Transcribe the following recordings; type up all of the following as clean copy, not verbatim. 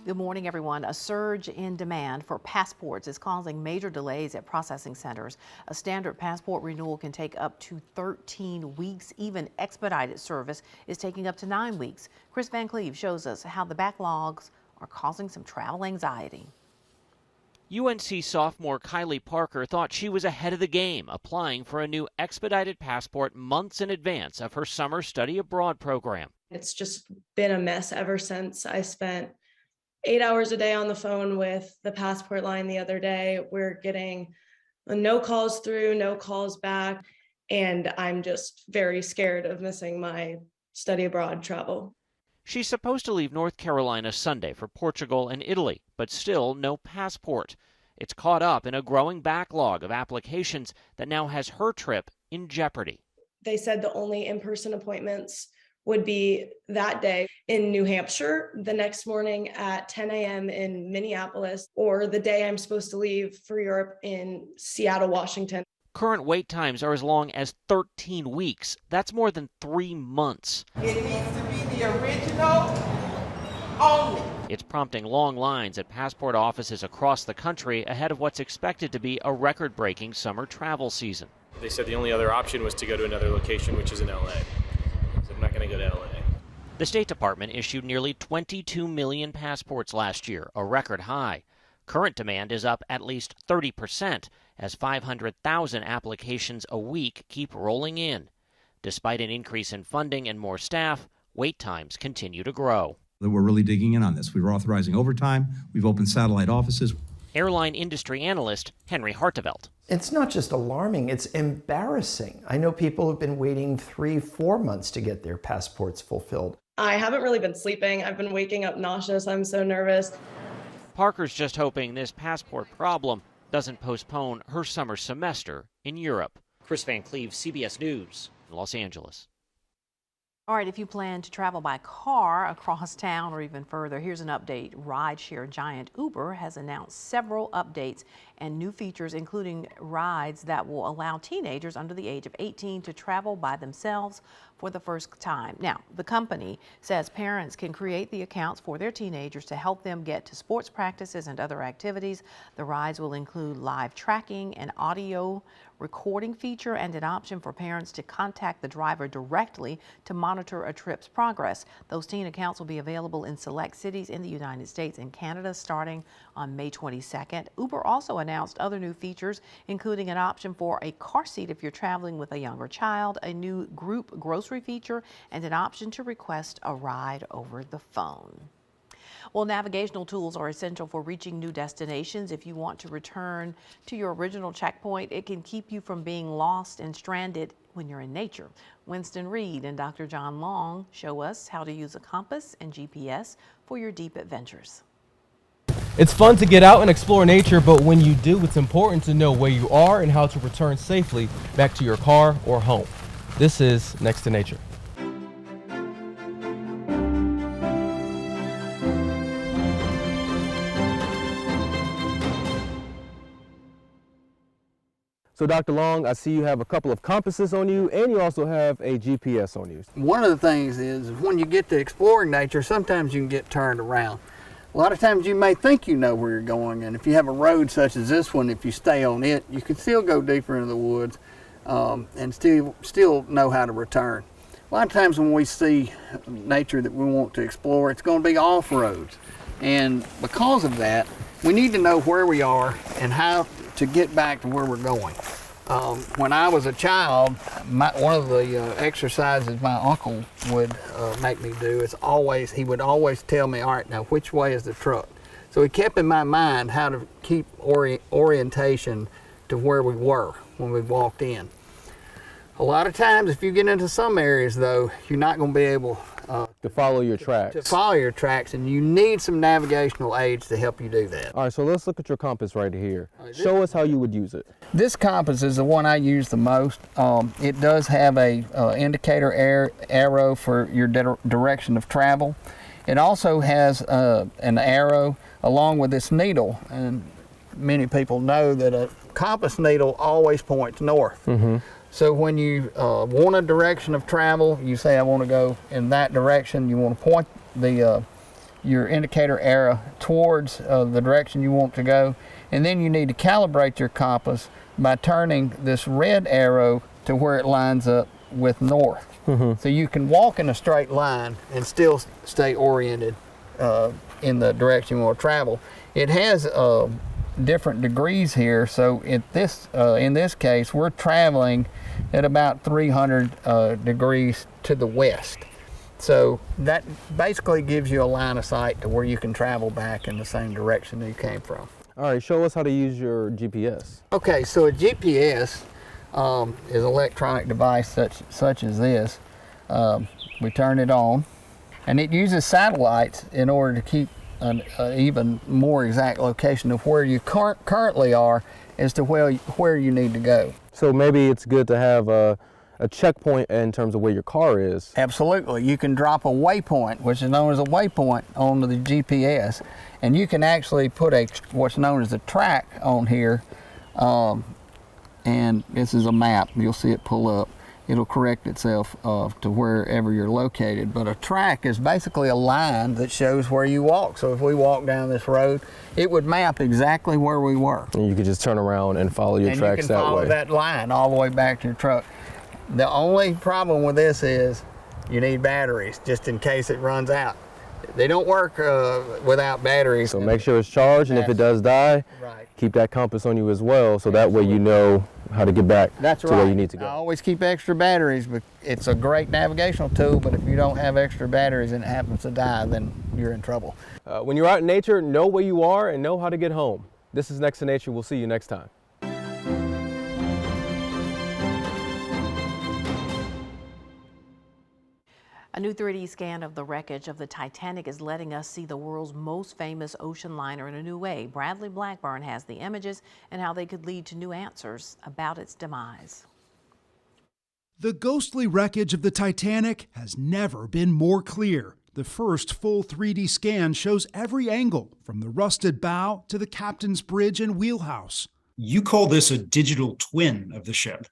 Good morning, everyone. A surge in demand for passports is causing major delays at processing centers. A standard passport renewal can take up to 13 weeks. Even expedited service is taking up to 9 weeks. Chris Van Cleve shows us how the backlogs are causing some travel anxiety. UNC sophomore Kylie Parker thought she was ahead of the game, applying for a new expedited passport months in advance of her summer study abroad program. It's just been a mess ever since. I spent 8 hours a day on the phone with the passport line the other day. We're getting no calls through, no calls back, and I'm just very scared of missing my study abroad travel. She's supposed to leave North Carolina Sunday for Portugal and Italy, but still no passport. It's caught up in a growing backlog of applications that now has her trip in jeopardy. They said the only in-person appointments would be that day in New Hampshire, the next morning at 10 a.m. in Minneapolis, or the day I'm supposed to leave for Europe in Seattle, Washington. Current wait times are as long as 13 weeks. That's more than 3 months. It needs to be the original only. It's prompting long lines at passport offices across the country ahead of what's expected to be a record-breaking summer travel season. They said the only other option was to go to another location, which is in LA. So I'm not going to go to LA. The State Department issued nearly 22 million passports last year, a record high. Current demand is up at least 30% as 500,000 applications a week keep rolling in. Despite an increase in funding and more staff, wait times continue to grow. We're really digging in on this. We were authorizing overtime. We've opened satellite offices. Airline industry analyst Henry Hartevelt. It's not just alarming, it's embarrassing. I know people have been waiting 3-4 months to get their passports fulfilled. I haven't really been sleeping. I've been waking up nauseous. I'm so nervous. Parker's just hoping this passport problem doesn't postpone her summer semester in Europe. Chris Van Cleve, CBS News, Los Angeles. All right, if you plan to travel by car across town or even further, here's an update. Rideshare giant Uber has announced several updates and new features, including rides that will allow teenagers under the age of 18 to travel by themselves for the first time. Now, the company says parents can create the accounts for their teenagers to help them get to sports practices and other activities. The rides will include live tracking, an audio recording feature, and an option for parents to contact the driver directly to monitor a trip's progress. Those teen accounts will be available in select cities in the United States and Canada starting on May 22nd. Uber also announced other new features, including an option for a car seat if you're traveling with a younger child, a new group grocery feature, and an option to request a ride over the phone. Well, navigational tools are essential for reaching new destinations. If you want to return to your original checkpoint, it can keep you from being lost and stranded when you're in nature. Winston Reed and Dr. John Long show us how to use a compass and GPS for your deep adventures. It's fun to get out and explore nature, but when you do, it's important to know where you are and how to return safely back to your car or home. This is Next to Nature. So Dr. Long, I see you have a couple of compasses on you and you also have a GPS on you. One of the things is when you get to exploring nature, sometimes you can get turned around. A lot of times you may think you know where you're going, and if you have a road such as this one, if you stay on it, you can still go deeper into the woods and still know how to return. A lot of times when we see nature that we want to explore, it's going to be off-roads. And because of that, we need to know where we are and how to get back to where we're going. When I was a child, one of the exercises my uncle would make me do is he would always tell me, all right, now which way is the truck? So he kept in my mind how to keep orientation to where we were when we walked in. A lot of times, if you get into some areas though, you're not going to be able to follow your tracks. To follow your tracks, and you need some navigational aids to help you do that. All right, so let's look at your compass right here. Show us how you would use it. This compass is the one I use the most. It does have a indicator arrow for your direction of travel. It also has an arrow along with this needle, and many people know that a compass needle always points north. Mm-hmm. So when you want a direction of travel, you say I want to go in that direction, you want to point the your indicator arrow towards the direction you want to go. And then you need to calibrate your compass by turning this red arrow to where it lines up with north. So you can walk in a straight line and still stay oriented in the direction you want to travel. It has different degrees here, so in this case we're traveling at about 300 degrees to the west. So that basically gives you a line of sight to where you can travel back in the same direction that you came from. All right, show us how to use your GPS. Okay, so a GPS is an electronic device such as this. We turn it on, and it uses satellites in order to keep an even more exact location of where you currently are as to where you need to go. So maybe it's good to have a checkpoint in terms of where your car is. Absolutely. You can drop a waypoint, which is known as a waypoint, onto the GPS, and you can actually put what's known as a track on here, and this is a map. You'll see it pull up. It'll correct itself to wherever you're located. But a track is basically a line that shows where you walk. So if we walk down this road, it would map exactly where we were. And you could just turn around and follow your tracks that way. And you can follow that line all the way back to your truck. The only problem with this is you need batteries, just in case it runs out. They don't work without batteries. So make sure it's charged, and if it does die, keep that compass on you as well, so that way you know how to get back to where you need to go. I always keep extra batteries, but it's a great navigational tool, but if you don't have extra batteries and it happens to die, then you're in trouble. When you're out in nature, know where you are and know how to get home. This is Next to Nature. We'll see you next time. A new 3D scan of the wreckage of the Titanic is letting us see the world's most famous ocean liner in a new way. Bradley Blackburn has the images and how they could lead to new answers about its demise. The ghostly wreckage of the Titanic has never been more clear. The first full 3D scan shows every angle, from the rusted bow to the captain's bridge and wheelhouse. You call this a digital twin of the ship?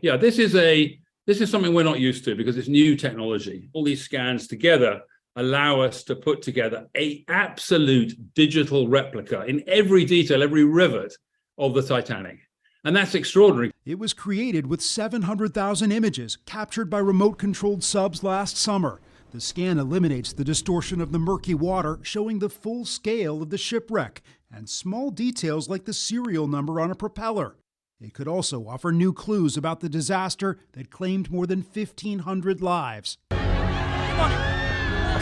Yeah, this is something we're not used to because it's new technology. All these scans together allow us to put together an absolute digital replica in every detail, every rivet of the Titanic. And that's extraordinary. It was created with 700,000 images captured by remote-controlled subs last summer. The scan eliminates the distortion of the murky water, showing the full scale of the shipwreck and small details like the serial number on a propeller. It could also offer new clues about the disaster that claimed more than 1,500 lives. Come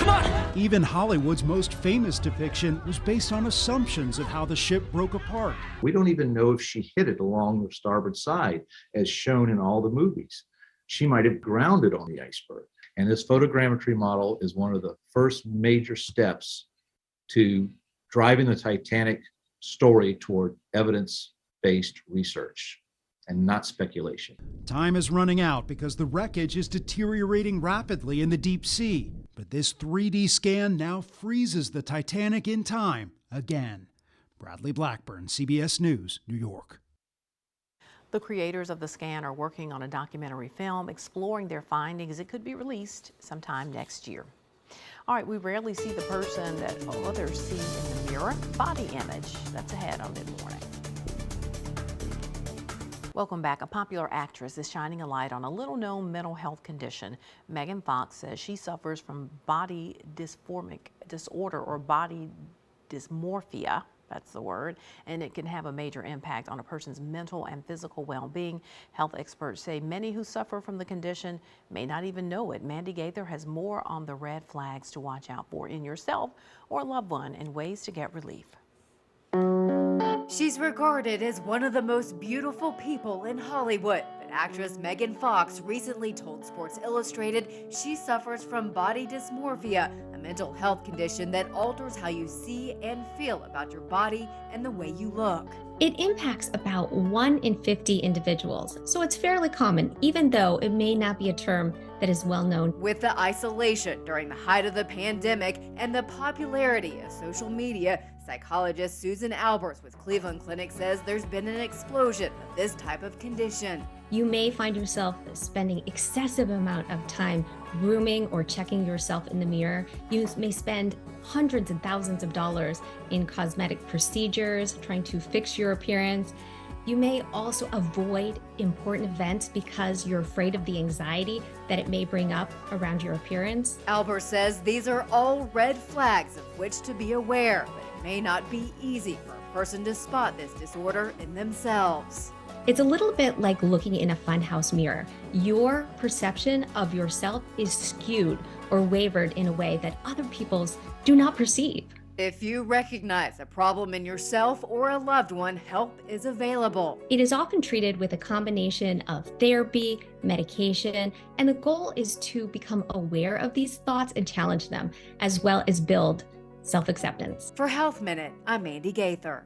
on! Even Hollywood's most famous depiction was based on assumptions of how the ship broke apart. We don't even know if she hit it along the starboard side, as shown in all the movies. She might have grounded on the iceberg. And this photogrammetry model is one of the first major steps to driving the Titanic story toward evidence-based research and not speculation. Time is running out because the wreckage is deteriorating rapidly in the deep sea. But this 3D scan now freezes the Titanic in time again. Bradley Blackburn, CBS News, New York. The creators of the scan are working on a documentary film exploring their findings. It could be released sometime next year. All right, we rarely see the person that others see in the mirror. Body image. That's ahead on Mid-Morning. Welcome back. A popular actress is shining a light on a little-known mental health condition. Megan Fox says she suffers from body dysmorphic disorder or body dysmorphia. That's the word, and it can have a major impact on a person's mental and physical well-being. Health experts say many who suffer from the condition may not even know it. Mandy Gaither has more on the red flags to watch out for in yourself or loved one and ways to get relief. She's regarded as one of the most beautiful people in Hollywood, but actress Megan Fox recently told Sports Illustrated she suffers from body dysmorphia, a mental health condition that alters how you see and feel about your body and the way you look. It impacts about 1 in 50 individuals, so it's fairly common, even though it may not be a term that is well known. With the isolation during the height of the pandemic and the popularity of social media, Psychologist Susan Albers with Cleveland Clinic says there's been an explosion of this type of condition. You may find yourself spending excessive amount of time grooming or checking yourself in the mirror. You may spend hundreds and thousands of dollars in cosmetic procedures, trying to fix your appearance. You may also avoid important events because you're afraid of the anxiety that it may bring up around your appearance. Albers says these are all red flags of which to be aware, but it may not be easy for a person to spot this disorder in themselves. It's a little bit like looking in a funhouse mirror. Your perception of yourself is skewed or wavered in a way that other people's do not perceive. If you recognize a problem in yourself or a loved one, help is available. It is often treated with a combination of therapy, medication, and the goal is to become aware of these thoughts and challenge them, as well as build self-acceptance. For Health Minute, I'm Mandy Gaither.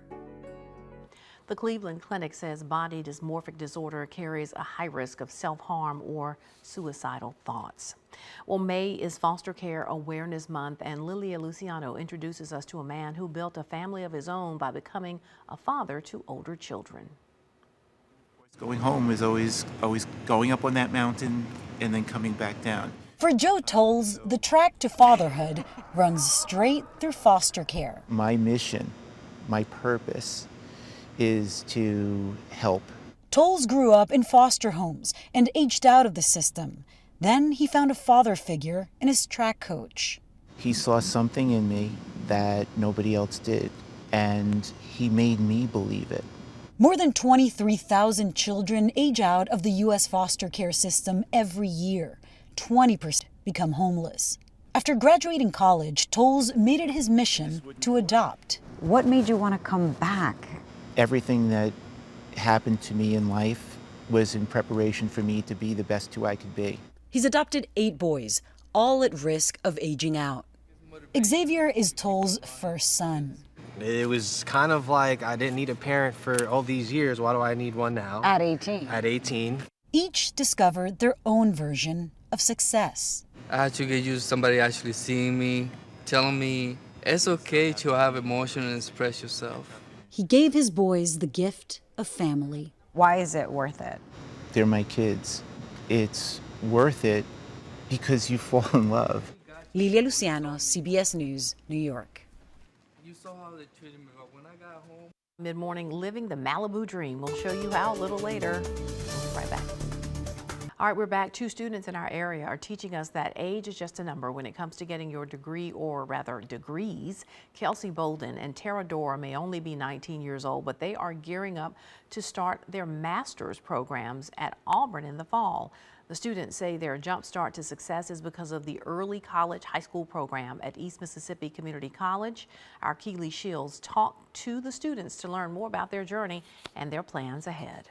The Cleveland Clinic says body dysmorphic disorder carries a high risk of self-harm or suicidal thoughts. Well, May is Foster Care Awareness Month, and Lilia Luciano introduces us to a man who built a family of his own by becoming a father to older children. Going home is always going up on that mountain and then coming back down. For Joe Tolles, the track to fatherhood runs straight through foster care. My mission, my purpose, is to help. Tolles grew up in foster homes and aged out of the system. Then he found a father figure in his track coach. He saw something in me that nobody else did, and he made me believe it. More than 23,000 children age out of the U.S. foster care system every year. 20% become homeless. After graduating college, Tolles made it his mission to adopt. What made you want to come back? Everything that happened to me in life was in preparation for me to be the best who I could be. He's adopted 8 boys, all at risk of aging out. Xavier is Tolles' first son. It was kind of like I didn't need a parent for all these years. Why do I need one now? At 18. At 18. Each discovered their own version of success. I had to get used to somebody actually seeing me, telling me it's okay to have emotion and express yourself. He gave his boys the gift of family. Why is it worth it? They're my kids. It's worth it because you fall in love. Lilia Luciano, CBS News, New York. You saw how they treated me, but when I got home. Mid-morning living the Malibu dream. We'll show you how a little later. We'll be right back. All right, we're back. 2 students in our area are teaching us that age is just a number when it comes to getting your degree, or rather degrees. Kelsey Bolden and Tara Dora may only be 19 years old, but they are gearing up to start their master's programs at Auburn in the fall. The students say their jump start to success is because of the early college high school program at East Mississippi Community College. Our Keely Shields talked to the students to learn more about their journey and their plans ahead.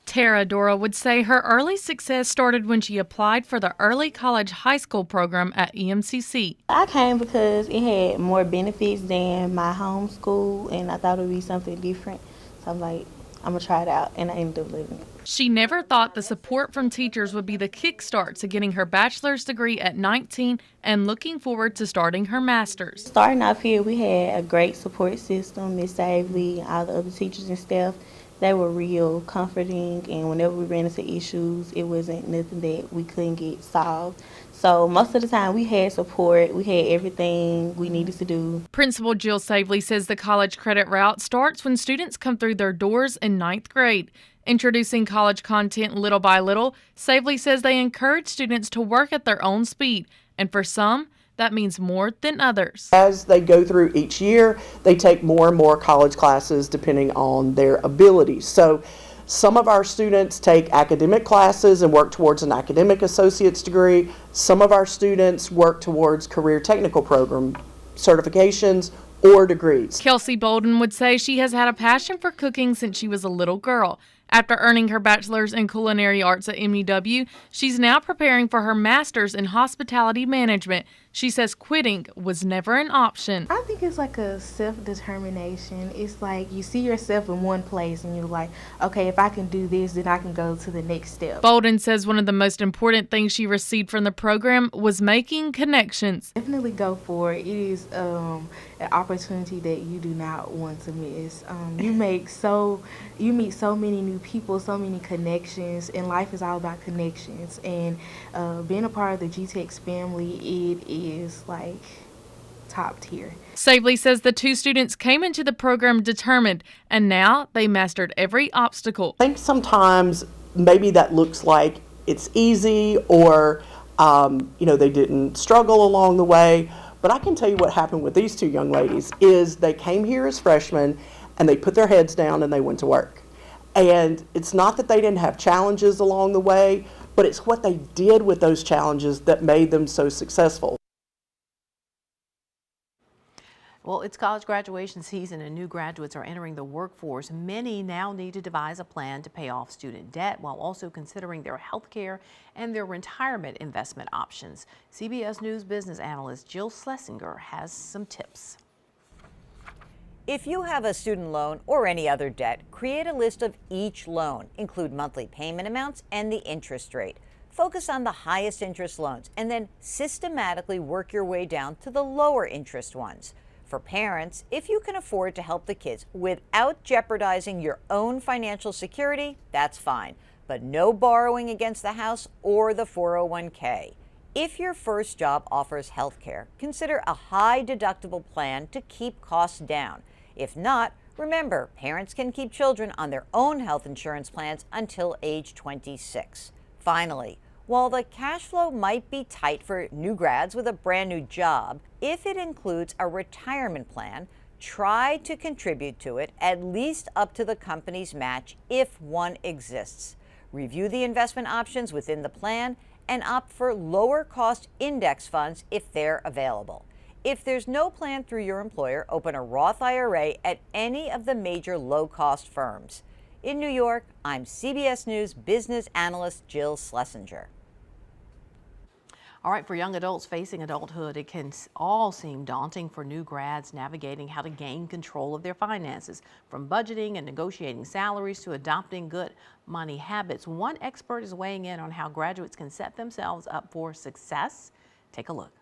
Tara Dora would say her early success started when she applied for the early college high school program at EMCC. I came because it had more benefits than my home school, and I thought it would be something different. So I'm like, I'm going to try it out, and I ended up living it. She never thought the support from teachers would be the kickstart to getting her bachelor's degree at 19 and looking forward to starting her master's. Starting off here, we had a great support system. Miss Savely, all the other teachers and staff, they were real comforting, and whenever we ran into issues, it wasn't nothing that we couldn't get solved. So most of the time we had support, we had everything we needed to do. Principal Jill Savely says the college credit route starts when students come through their doors in 9th grade. Introducing college content little by little, Savely says they encourage students to work at their own speed, and for some, that means more than others. As they go through each year, they take more and more college classes depending on their abilities. So some of our students take academic classes and work towards an academic associate's degree. Some of our students work towards career technical program certifications or degrees. Kelsey Bolden would say she has had a passion for cooking since she was a little girl. After earning her bachelor's in culinary arts at MEW, she's now preparing for her master's in hospitality management. She says quitting was never an option. I think it's like a self-determination. It's like you see yourself in one place and you're like, okay, if I can do this, then I can go to the next step. Bolden says one of the most important things she received from the program was making connections. Definitely go for it. It is an opportunity that you do not want to miss. You meet so many new people, so many connections, and life is all about connections. And being a part of the GTEX family, it is like top tier. Savely says the two students came into the program determined, and now they mastered every obstacle. I think sometimes maybe that looks like it's easy or, they didn't struggle along the way. But I can tell you what happened with these two young ladies is they came here as freshmen and they put their heads down and they went to work. And it's not that they didn't have challenges along the way, but it's what they did with those challenges that made them so successful. Well, it's college graduation season and new graduates are entering the workforce. Many now need to devise a plan to pay off student debt while also considering their health care and their retirement investment options. CBS News business analyst Jill Schlesinger has some tips. If you have a student loan or any other debt, create a list of each loan. Include monthly payment amounts and the interest rate. Focus on the highest interest loans and then systematically work your way down to the lower interest ones. For parents, if you can afford to help the kids without jeopardizing your own financial security, that's fine. But no borrowing against the house or the 401k. If your first job offers health care, consider a high deductible plan to keep costs down. If not, remember, parents can keep children on their own health insurance plans until age 26. Finally, while the cash flow might be tight for new grads with a brand new job, if it includes a retirement plan, try to contribute to it at least up to the company's match if one exists. Review the investment options within the plan and opt for lower cost index funds if they're available. If there's no plan through your employer, open a Roth IRA at any of the major low-cost firms. In New York, I'm CBS News business analyst Jill Schlesinger. All right, for young adults facing adulthood, it can all seem daunting for new grads navigating how to gain control of their finances, from budgeting and negotiating salaries to adopting good money habits. One expert is weighing in on how graduates can set themselves up for success. Take a look.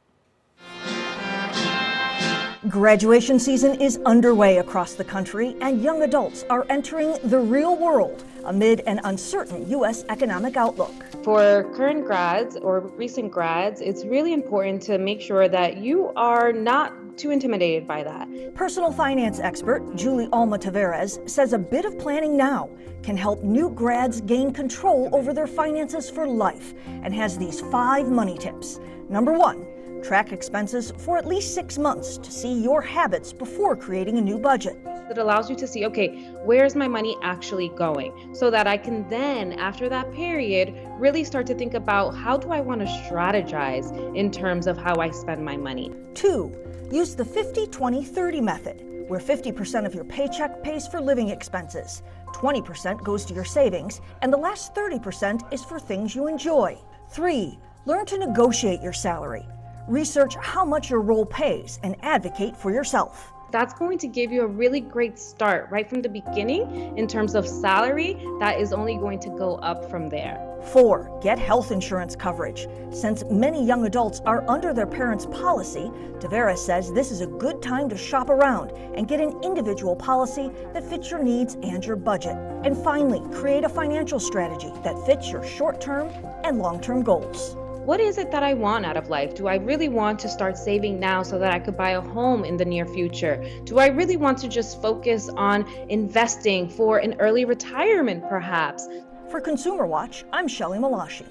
Graduation season is underway across the country, and young adults are entering the real world amid an uncertain U.S. economic outlook. For current grads or recent grads, it's really important to make sure that you are not too intimidated by that. Personal finance expert Julie Alma Taveras says a bit of planning now can help new grads gain control over their finances for life, and has these 5 money tips. Number 1, track expenses for at least 6 months to see your habits before creating a new budget. It allows you to see, okay, where's my money actually going? So that I can then, after that period, really start to think about how do I want to strategize in terms of how I spend my money. 2, use the 50-20-30 method, where 50% of your paycheck pays for living expenses, 20% goes to your savings, and the last 30% is for things you enjoy. 3, learn to negotiate your salary. Research how much your role pays and advocate for yourself. That's going to give you a really great start right from the beginning in terms of salary. That is only going to go up from there. 4, get health insurance coverage. Since many young adults are under their parents' policy, Taveras says this is a good time to shop around and get an individual policy that fits your needs and your budget. And finally, create a financial strategy that fits your short-term and long-term goals. What is it that I want out of life? Do I really want to start saving now so that I could buy a home in the near future? Do I really want to just focus on investing for an early retirement, perhaps? For Consumer Watch, I'm Shelley Malashi.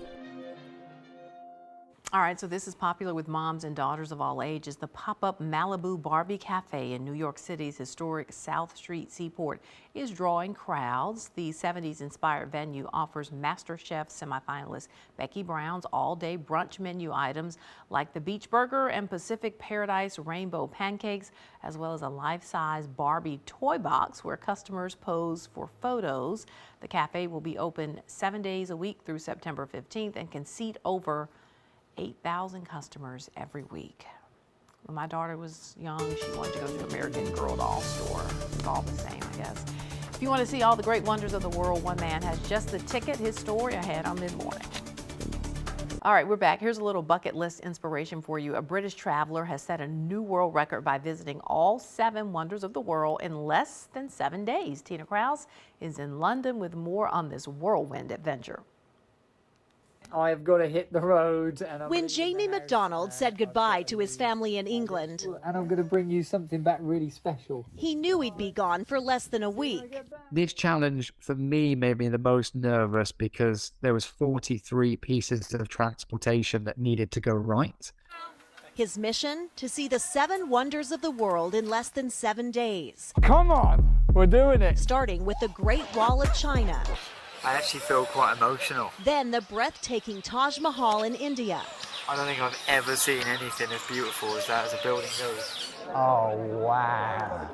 All right, so this is popular with moms and daughters of all ages. The pop-up Malibu Barbie Cafe in New York City's historic South Street Seaport is drawing crowds. The 70s-inspired venue offers MasterChef semifinalist Becky Brown's all-day brunch menu items like the Beach Burger and Pacific Paradise Rainbow Pancakes, as well as a life-size Barbie toy box where customers pose for photos. The cafe will be open 7 days a week through September 15th and can seat over 8,000 customers every week. When my daughter was young, she wanted to go to American Girl doll store. It's all the same, I guess. If you want to see all the great wonders of the world, one man has just the ticket. His story ahead on Mid-Morning. All right, we're back. Here's a little bucket list inspiration for you. A British traveler has set a new world record by visiting all 7 wonders of the world in less than 7 days. Tina Krause is in London with more on this whirlwind adventure. I've got to hit the road. When Jamie McDonald said goodbye to his family in England, and I'm going to bring you something back really special. He knew he'd be gone for less than a week. This challenge for me made me the most nervous because there was 43 pieces of transportation that needed to go right. His mission? To see the 7 wonders of the world in less than 7 days. Come on, we're doing it. Starting with the Great Wall of China. I actually feel quite emotional. Then the breathtaking Taj Mahal in India. I don't think I've ever seen anything as beautiful as that as a building goes. Oh, wow.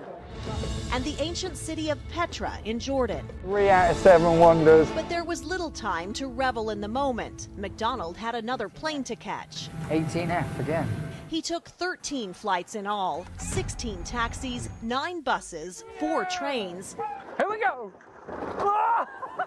And the ancient city of Petra in Jordan. 3 out of 7 wonders. But there was little time to revel in the moment. McDonald had another plane to catch. 18F again. He took 13 flights in all, 16 taxis, 9 buses, 4 trains. Here we go.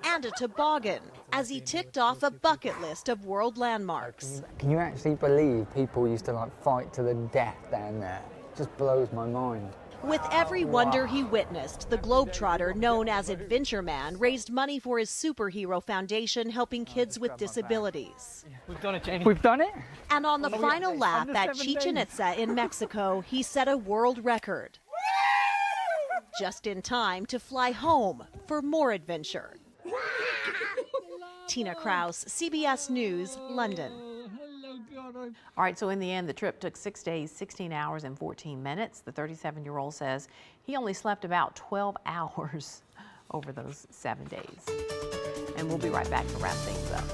And a toboggan as he ticked off a bucket list of world landmarks. Can you actually believe people used to fight to the death down there? It just blows my mind. With every wonder he witnessed, the globetrotter known as Adventure Man raised money for his superhero foundation helping kids with disabilities. We've done it, Jamie. We've done it? And on the final lap at Chichen Itza in Mexico, he set a world record. Just in time to fly home for more adventure. Tina Krause, CBS News, London. All right, so in the end, the trip took 6 days, 16 hours, and 14 minutes. The 37-year-old says he only slept about 12 hours over those 7 days. And we'll be right back to wrap things up.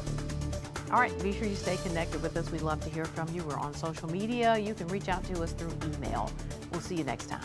All right, be sure you stay connected with us. We'd love to hear from you. We're on social media. You can reach out to us through email. We'll see you next time.